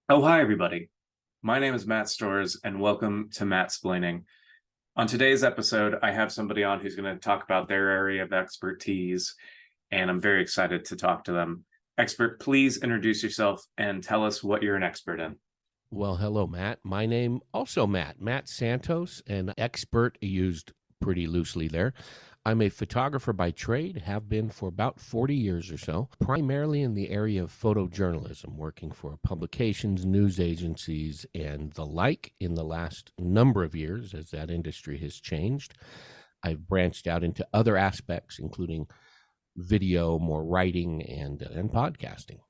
Oh, hi, everybody. My name is Matt Storrs, and welcome to Mattsplaining. On today's episode, I have somebody on who's going to talk about their area of expertise, and I'm very excited to talk to them. Expert, please introduce yourself and tell us what you're an expert in. Well, hello, Matt. My name also Matt Santos, and expert used pretty loosely there. I'm a photographer by trade, have been for about 40 years or so, primarily in the area of photojournalism, working for publications, news agencies, and the like in the last number of years as that industry has changed. I've branched out into other aspects, including video, more writing, and podcasting.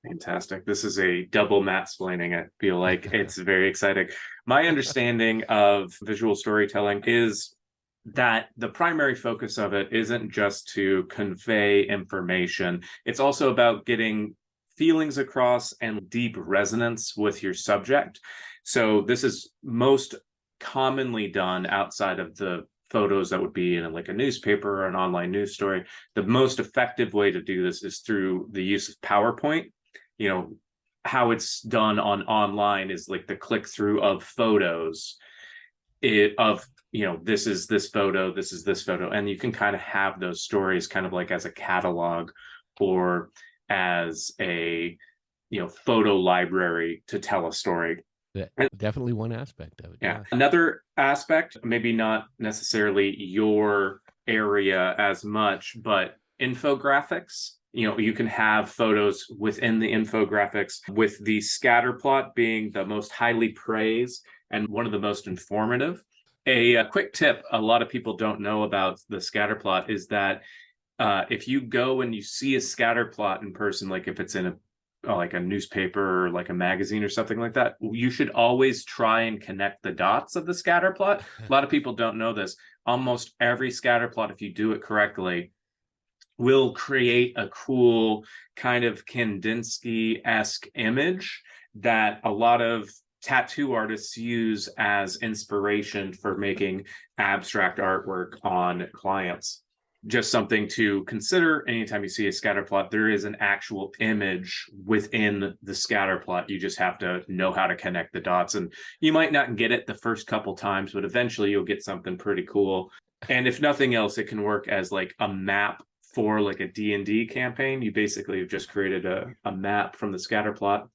Fantastic. This is a double Mattsplaining, I feel like. It's very exciting. My understanding of visual storytelling is that the primary focus of it isn't just to convey information. It's also about getting feelings across and deep resonance with your subject. So this is most commonly done outside of the photos that would be in like a newspaper or an online news story. The most effective way to do this is through the use of PowerPoint. You know, how it's done on online is like the click through of photos this is this photo, this is this photo, and you can kind of have those stories kind of like as a catalog or as a photo library to tell a story. Definitely one aspect of it. Yeah. Another aspect, maybe not necessarily your area as much, but infographics. You can have photos within the infographics, with the scatter plot being the most highly praised and one of the most informative. A quick tip a lot of people don't know about the scatter plot is that if you go and you see a scatter plot in person, like if it's in a newspaper or like a magazine or something like that, you should always try and connect the dots of the scatter plot. A lot of people don't know this. Almost every scatter plot, if you do it correctly, will create a cool kind of Kandinsky-esque image that a lot of tattoo artists use as inspiration for making abstract artwork on clients. Just something to consider anytime you see a scatter plot. There is an actual image within the scatter plot. You just have to know how to connect the dots, and you might not get it the first couple times, but eventually you'll get something pretty cool. And if nothing else, it can work as like a map for like a D&D campaign. You basically have just created a map from the scatter plot.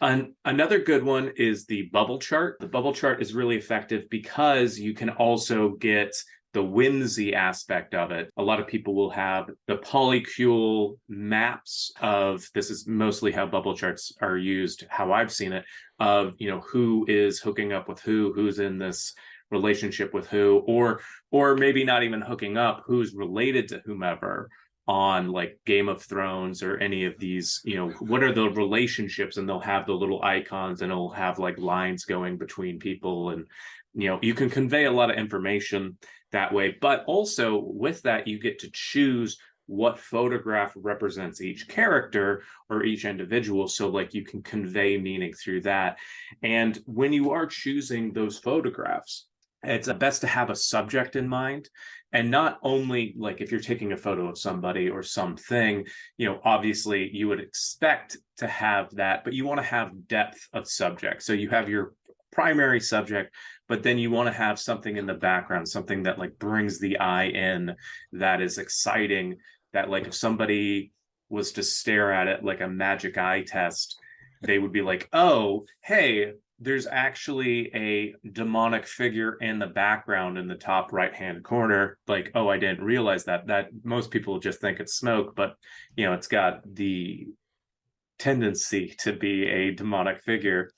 Another good one is the bubble chart. The bubble chart is really effective because you can also get the whimsy aspect of it. A lot of people will have the polycule maps of, this is mostly how bubble charts are used, how I've seen it, of who is hooking up with who's in this relationship with who, or maybe not even hooking up, who's related to whomever on like Game of Thrones or any of these, what are the relationships, and they'll have the little icons and it'll have like lines going between people, and you can convey a lot of information that way. But also with that, you get to choose what photograph represents each character or each individual, so like you can convey meaning through that. And when you are choosing those photographs, it's best to have a subject in mind, and not only like if you're taking a photo of somebody or something, obviously you would expect to have that, but you want to have depth of subject. So you have your primary subject, but then you want to have something in the background, something that like brings the eye in, that is exciting, that like if somebody was to stare at it like a magic eye test, they would be like, oh, hey, there's actually a demonic figure in the background in the top right hand corner. Like, oh, I didn't realize that most people just think it's smoke, but it's got the tendency to be a demonic figure.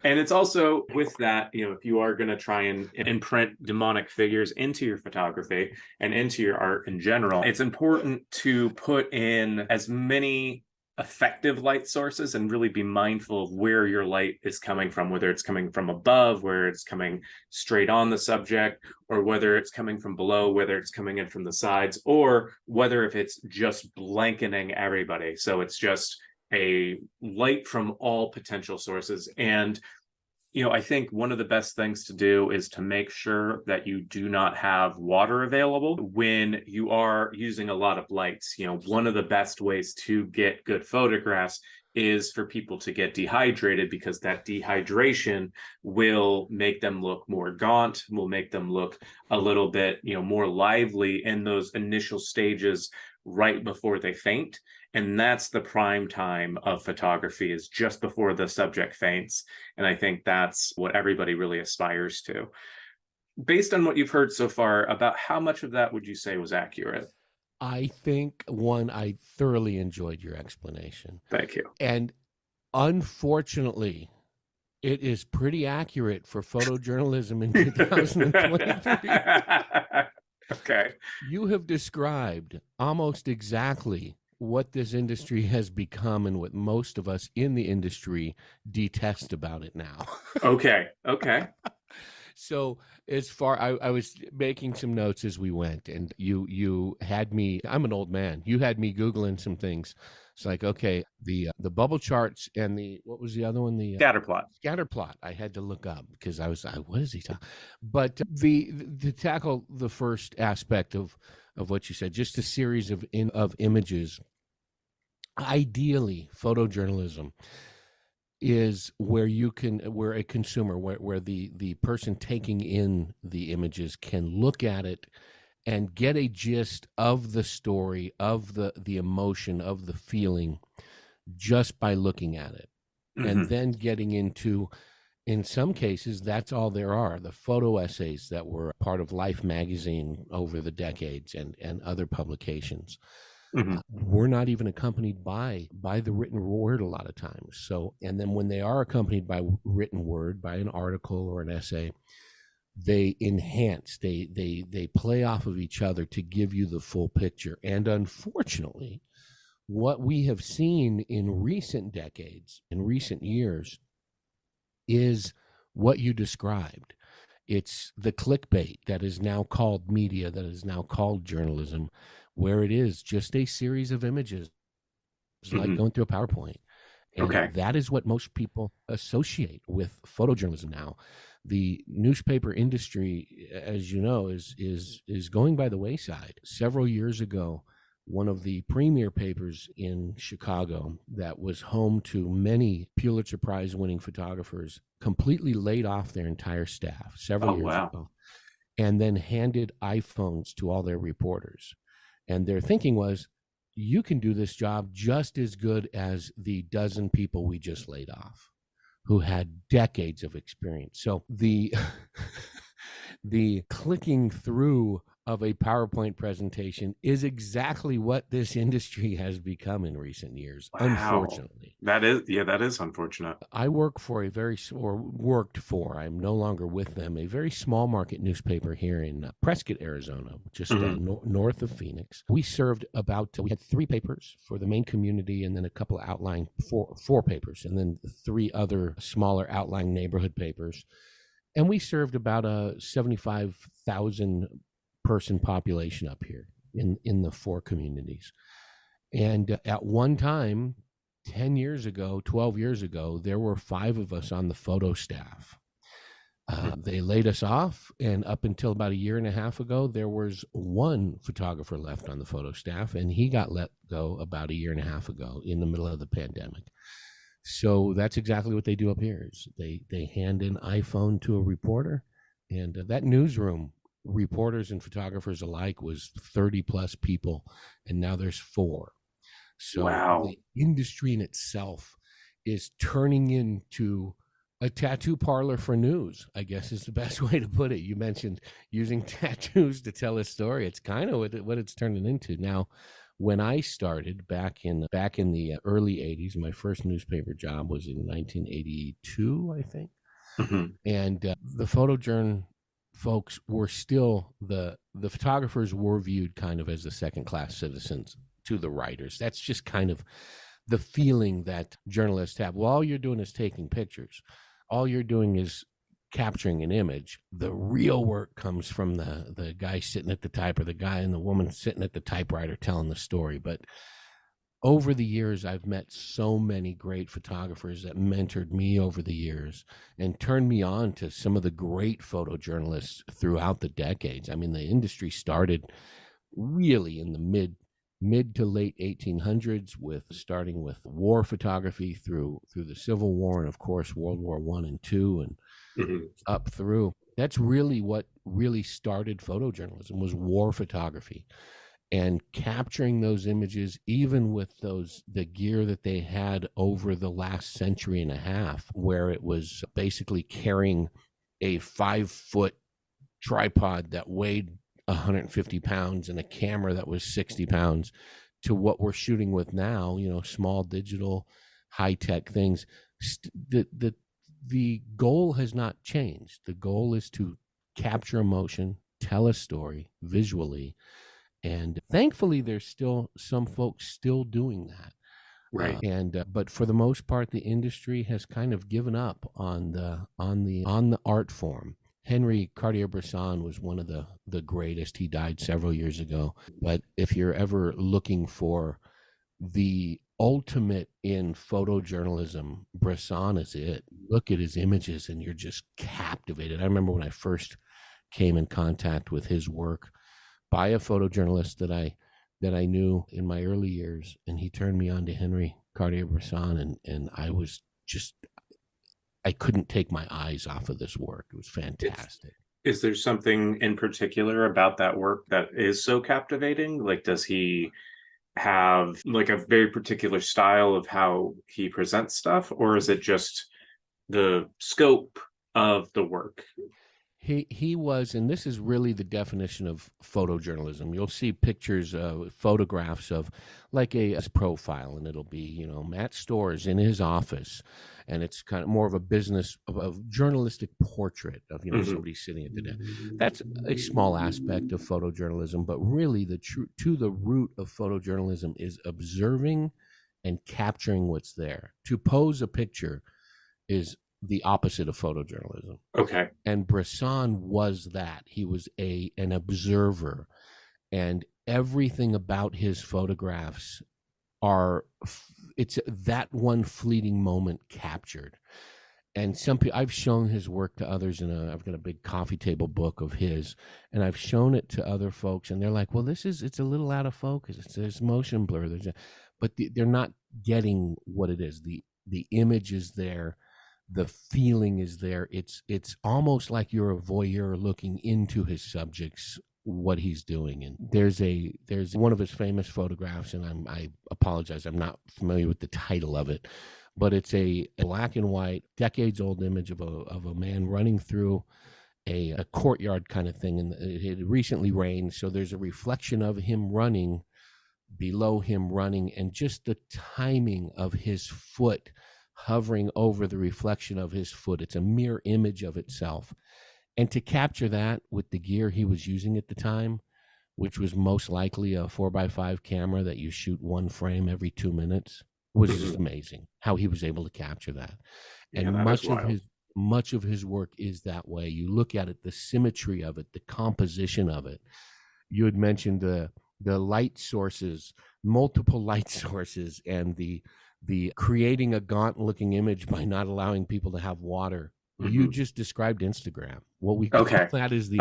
And it's also with that, if you are going to try and imprint demonic figures into your photography and into your art in general, it's important to put in as many effective light sources and really be mindful of where your light is coming from, whether it's coming from above, where it's coming straight on the subject, or whether it's coming from below, whether it's coming in from the sides, or whether if it's just blanketing everybody. So it's just a light from all potential sources. And I think one of the best things to do is to make sure that you do not have water available when you are using a lot of lights. One of the best ways to get good photographs is for people to get dehydrated, because that dehydration will make them look more gaunt, will make them look a little bit, more lively in those initial stages right before they faint. And that's the prime time of photography, is just before the subject faints. And I think that's what everybody really aspires to. Based on what you've heard so far, about how much of that would you say was accurate? I think, one, I thoroughly enjoyed your explanation. Thank you. And unfortunately, it is pretty accurate for photojournalism in 2023. Okay. You have described almost exactly what this industry has become and what most of us in the industry detest about it now. Okay. So as far, I was making some notes as we went, and you had me, I'm an old man, you had me Googling some things. It's like, okay, the bubble charts and what was the other one? The scatter plot. I had to look up because I was, what is he talking? But to tackle the first aspect of what you said, just a series of images. Ideally, photojournalism is where a consumer, where the person taking in the images can look at it and get a gist of the story, of the emotion, of the feeling, just by looking at it. Mm-hmm. And then getting into, in some cases, that's all there are. The photo essays that were part of Life magazine over the decades and other publications. Mm-hmm. We're not even accompanied by the written word a lot of times. So, and then when they are accompanied by written word, by an article or an essay, they enhance, they play off of each other to give you the full picture. And unfortunately, what we have seen in recent decades, in recent years, is what you described. It's the clickbait that is now called media, that is now called journalism, where it is just a series of images, like going through a PowerPoint. And that is what most people associate with photojournalism now. The newspaper industry, as you know, is going by the wayside. Several years ago, one of the premier papers in Chicago that was home to many Pulitzer Prize winning photographers completely laid off their entire staff several years ago, and then handed iPhones to all their reporters. And their thinking was, you can do this job just as good as the dozen people we just laid off, who had decades of experience. So the clicking through of a PowerPoint presentation is exactly what this industry has become in recent years, unfortunately. That is unfortunate. I worked for, I'm no longer with them, a very small market newspaper here in Prescott, Arizona, just north of Phoenix. We had 3 papers for the main community, and then a couple of outlying, four papers, and then 3 other smaller outlying neighborhood papers. And we served about a 75,000 person population up here in the 4 communities. And at one time, 10 years ago, 12 years ago, there were 5 of us on the photo staff. They laid us off, and up until about a year and a half ago, there was 1 photographer left on the photo staff, and he got let go about a year and a half ago in the middle of the pandemic. So that's exactly what they do up here. Is they hand an iPhone to a reporter, and that newsroom, reporters and photographers alike, was 30 plus people, and now there's 4. So the industry in itself is turning into a tattoo parlor for news, I guess is the best way to put it. You mentioned using tattoos to tell a story. It's kind of what it's turning into now. When I started back in the early 80s, my first newspaper job was in 1982, I think. And the photojourn folks were still, the photographers were viewed kind of as the second-class citizens to the writers. That's just kind of the feeling that journalists have. Well, all you're doing is taking pictures. All you're doing is capturing an image. The real work comes from the guy sitting at the type, or the guy and the woman sitting at the typewriter telling the story. But over the years, I've met so many great photographers that mentored me over the years and turned me on to some of the great photojournalists throughout the decades. I mean, the industry started really in the mid to late 1800s, with starting with war photography through the Civil War, and of course World War I and II, and Mhm. up through. That's really what really started photojournalism, was war photography, and capturing those images, even with the gear that they had over the last century and a half, where it was basically carrying a 5-foot tripod that weighed 150 pounds and a camera that was 60 pounds, to what we're shooting with now, small digital high-tech things. The goal has not changed. The goal is to capture emotion, tell a story visually, and thankfully there's still some folks still doing that. Right. But for the most part, the industry has kind of given up on the art form. Henry Cartier-Bresson was one of the greatest. He died several years ago. But if you're ever looking for the ultimate in photojournalism, Bresson is it. Look at his images and you're just captivated. I remember when I first came in contact with his work by a photojournalist that I knew in my early years, and he turned me on to Henry Cartier-Bresson, and I couldn't take my eyes off of this work. It was fantastic. Is there something in particular about that work that is so captivating? Like, does he have like a very particular style of how he presents stuff, or is it just the scope of the work? He was, and this is really the definition of photojournalism. You'll see pictures, photographs of like a profile, and it'll be, Matt Storrs in his office, and it's kind of more of a business of journalistic portrait of, somebody sitting at the desk. That's a small aspect of photojournalism, but really the root of photojournalism is observing and capturing what's there. To pose a picture is the opposite of photojournalism. Okay. And Bresson was that. He was an observer, and everything about his photographs it's that one fleeting moment captured. And I've shown his work to others I've got a big coffee table book of his, and I've shown it to other folks, and they're like, well, it's a little out of focus. There's motion blur. But they're not getting what it is. The image is there. The feeling is there. It's almost like you're a voyeur looking into his subjects, what he's doing. And there's one of his famous photographs, and I apologize, I'm not familiar with the title of it, but it's a black and white, decades old image of a man running through a courtyard kind of thing, and it had recently rained, so there's a reflection of him running below him running, and just the timing of his foot hovering over the reflection of his foot. It's a mirror image of itself. And to capture that with the gear he was using at the time, which was most likely a 4x5 camera that you shoot one frame every 2 minutes, was just amazing how he was able to capture that. And much of his work is that way. You look at it, the symmetry of it, the composition of it. You had mentioned the light sources, multiple light sources, and the creating a gaunt-looking image by not allowing people to have water. You just described Instagram. What we call that is the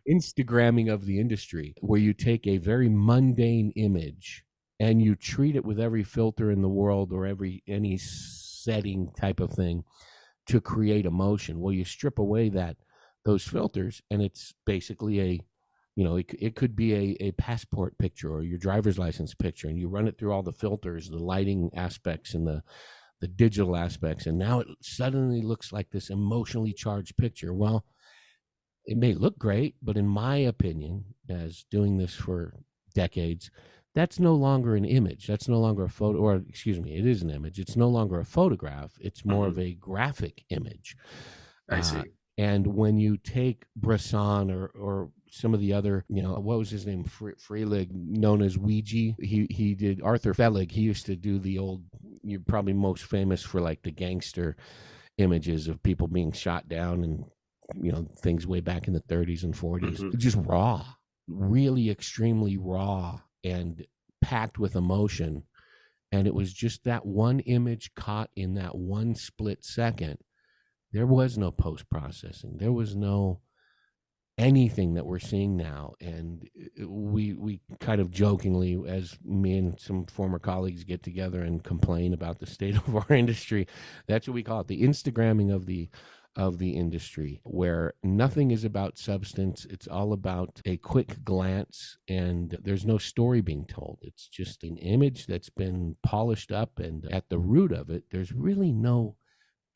Instagramming of the industry, where you take a very mundane image and you treat it with every filter in the world or any setting type of thing to create emotion. Well, you strip away those filters, and it's basically it could be a passport picture or your driver's license picture, and you run it through all the filters, the lighting aspects and the digital aspects, and now it suddenly looks like this emotionally charged picture. Well, it may look great, but in my opinion, as doing this for decades, that's no longer an image. That's no longer a photo, or excuse me, it is an image. It's no longer a photograph. It's more of a graphic image. I see. And when you take Bresson or some of the other, what was his name? Freelig, known as Ouija. He did Arthur Felig. He used to do the old, you're probably most famous for like the gangster images of people being shot down and, things way back in the 30s and 40s. Just raw, really extremely raw and packed with emotion. And it was just that one image caught in that one split second. There was no post-processing. There was no anything that we're seeing now. And we kind of jokingly, as me and some former colleagues get together and complain about the state of our industry, that's what we call it, the Instagramming of the industry, where nothing is about substance. It's all about a quick glance, and there's no story being told. It's just an image that's been polished up, and at the root of it, there's really no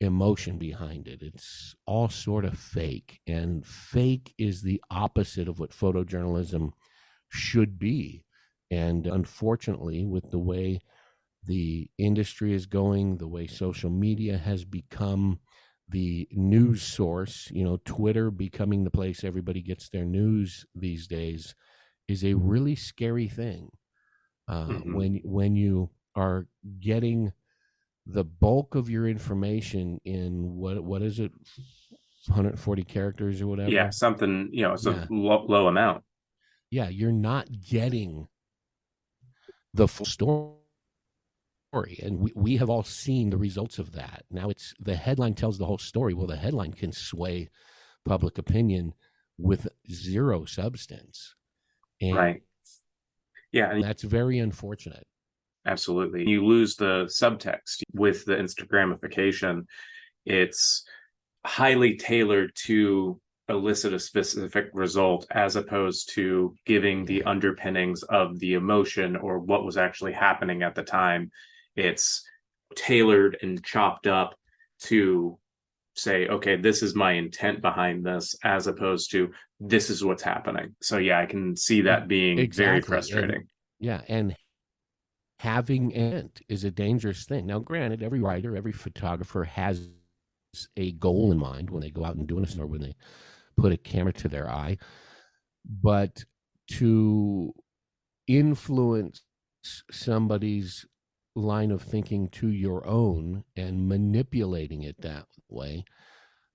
emotion behind it. It's all sort of fake, and fake is the opposite of what photojournalism should be. And unfortunately, with the way the industry is going, the way social media has become the news source, Twitter becoming the place everybody gets their news these days, is a really scary thing. Hmm. When you are getting the bulk of your information in what is it, 140 characters or Yeah, whatever. something, it's a Yeah, low amount. yeah, you're not getting the full story. And we have all seen the results of that. Now it's the headline tells the whole story. Well, the headline can sway public opinion with zero substance, and Right. Yeah, and that's very unfortunate. absolutely. You lose the subtext with the Instagramification. It's highly tailored to elicit a specific result as opposed to giving the Yeah, underpinnings of the emotion or what was actually happening at the time. It's tailored and chopped up to say, okay, this is my intent behind this, as opposed to this is what's happening. So, yeah, I can see that being very exactly. And frustrating. yeah, and having intent is a dangerous thing. Now, granted, every writer, every photographer has a goal in mind when they go out and do this, or when they put a camera to their eye. But to influence somebody's line of thinking to your own and manipulating it that way,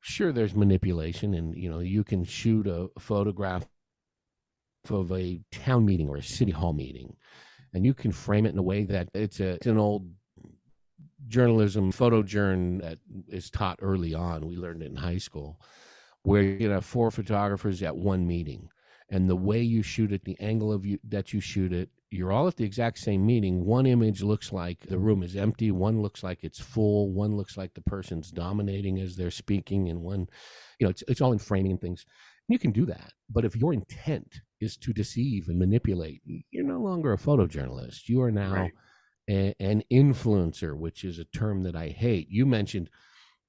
sure, there's manipulation, and you can shoot a photograph of a town meeting or a city hall meeting, and you can frame it in a way that it's an old journalism photojourn that is taught early on. We learned it in high school, where you have four photographers at one meeting, and the way you shoot it, the angle of you that you shoot it, you're all at the exact same meeting. One image looks like the room is empty, one looks like it's full, one looks like the person's dominating as they're speaking, and one, it's all in framing and things. You can do that, but if your intent is to deceive and manipulate, you're no longer a photojournalist. You are now Right. an influencer, which is a term that I hate. You mentioned,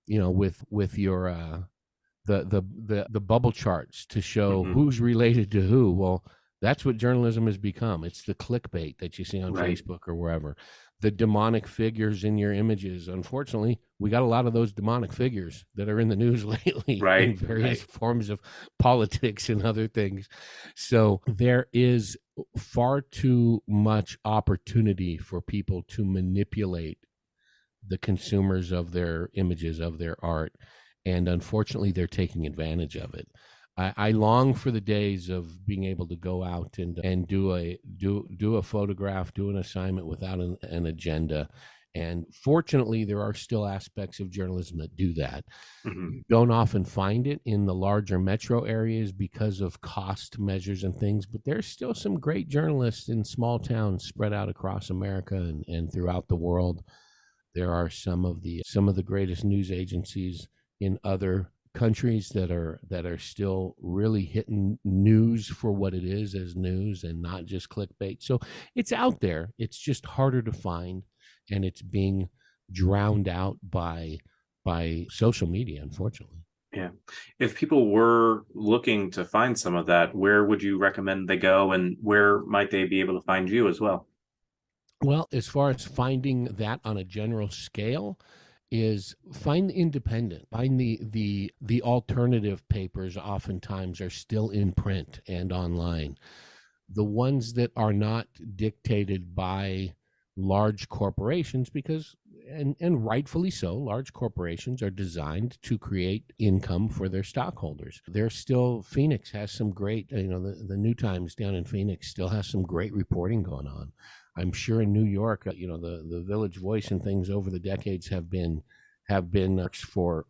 with your the bubble charts to show Hmm. who's related to who. Well, that's what journalism has become. It's the clickbait that you see on Right. Facebook or wherever. The demonic figures in your images. Unfortunately, we got a lot of those demonic figures that are in the news lately in Right. various Right. forms of politics and other things. So there is far too much opportunity for people to manipulate the consumers of their images, of their art, and unfortunately they're taking advantage of it. I long for the days of being able to go out and do a photograph, do an assignment without an agenda. And fortunately, there are still aspects of journalism that do that. Hmm. You don't often find it in the larger metro areas because of cost measures and things, but there's still some great journalists in small towns spread out across America and throughout the world. There are some of the greatest news agencies in other countries that are still really hitting news for what it is, as news and not just clickbait. So it's out there. It's just harder to find, and it's being drowned out by social media, unfortunately. Yeah. If people were looking to find some of that, where would you recommend they go, and where might they be able to find you as well? Well, as far as finding that on a general scale, is find the independent, find the alternative papers. Oftentimes are still in print and online. The ones that are not dictated by large corporations, because and rightfully so, large corporations are designed to create income for their stockholders. There's still, Phoenix has some great, the New Times down in Phoenix still has some great reporting going on. I'm sure in New York, the Village Voice and things over the decades have been for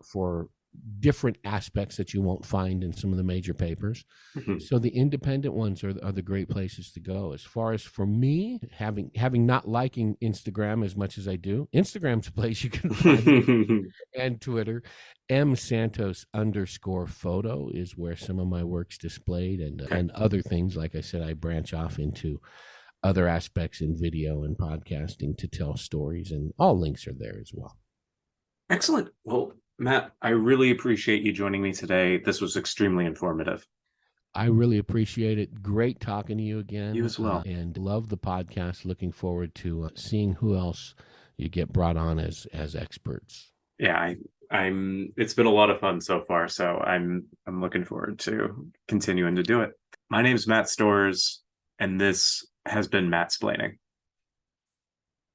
different aspects that you won't find in some of the major papers. Mhm. So the independent ones are the great places to go. As far as for me, having not liking Instagram as much as I do, Instagram's a place you can find me, and Twitter. M Santos_photo is where some of my work's displayed, Okay. and other things. Like I said, I branch off into other aspects in video and podcasting to tell stories, and all links are there as well. Excellent. Well, Matt, I really appreciate you joining me today. This was extremely informative. I really appreciate it. Great talking to you again. You as well. And love the podcast. Looking forward to seeing who else you get brought on as experts. Yeah, I'm it's been a lot of fun so far, so I'm looking forward to continuing to do it. My name's Matt Storrs, and this has been Mattsplaining.